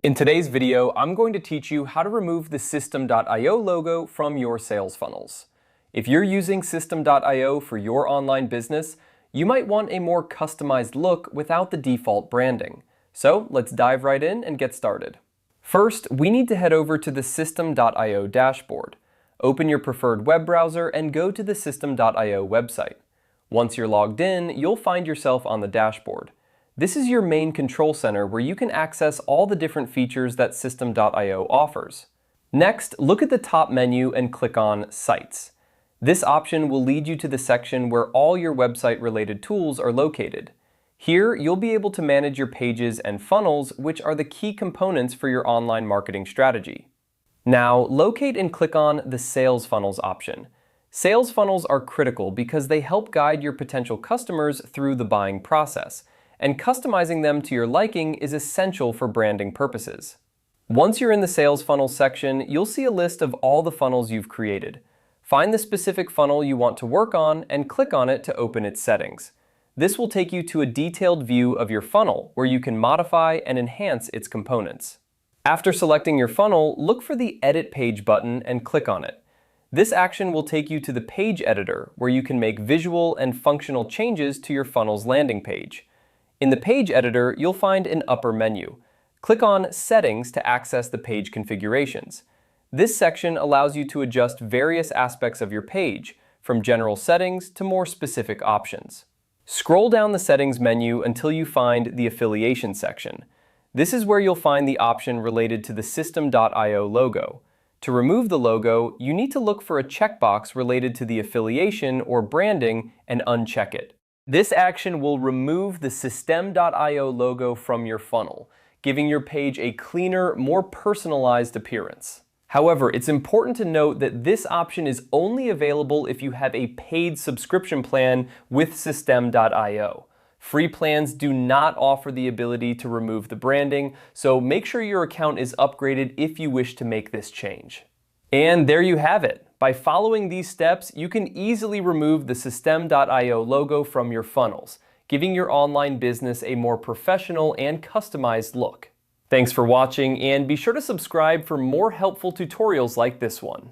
In today's video, I'm going to teach you how to remove the Systeme.io logo from your sales funnels. If you're using Systeme.io for your online business, you might want a more customized look without the default branding. So let's dive right in and get started. First, we need to head over to the Systeme.io dashboard. Open your preferred web browser and go to the Systeme.io website. Once you're logged in, you'll find yourself on the dashboard. This is your main control center where you can access all the different features that Systeme.io offers. Next, look at the top menu and click on Sites. This option will lead you to the section where all your website-related tools are located. Here, you'll be able to manage your pages and funnels, which are the key components for your online marketing strategy. Now, locate and click on the Sales Funnels option. Sales funnels are critical because they help guide your potential customers through the buying process, and customizing them to your liking is essential for branding purposes. Once you're in the Sales Funnels section, you'll see a list of all the funnels you've created. Find the specific funnel you want to work on and click on it to open its settings. This will take you to a detailed view of your funnel where you can modify and enhance its components. After selecting your funnel, look for the Edit Page button and click on it. This action will take you to the Page Editor where you can make visual and functional changes to your funnel's landing page. In the Page Editor, you'll find an upper menu. Click on Settings to access the page configurations. This section allows you to adjust various aspects of your page, from general settings to more specific options. Scroll down the Settings menu until you find the Affiliation section. This is where you'll find the option related to the Systeme.io logo. To remove the logo, you need to look for a checkbox related to the affiliation or branding and uncheck it. This action will remove the Systeme.io logo from your funnel, giving your page a cleaner, more personalized appearance. However, it's important to note that this option is only available if you have a paid subscription plan with Systeme.io. Free plans do not offer the ability to remove the branding, so make sure your account is upgraded if you wish to make this change. And there you have it. By following these steps, you can easily remove the Systeme.io logo from your funnels, giving your online business a more professional and customized look. Thanks for watching, and be sure to subscribe for more helpful tutorials like this one.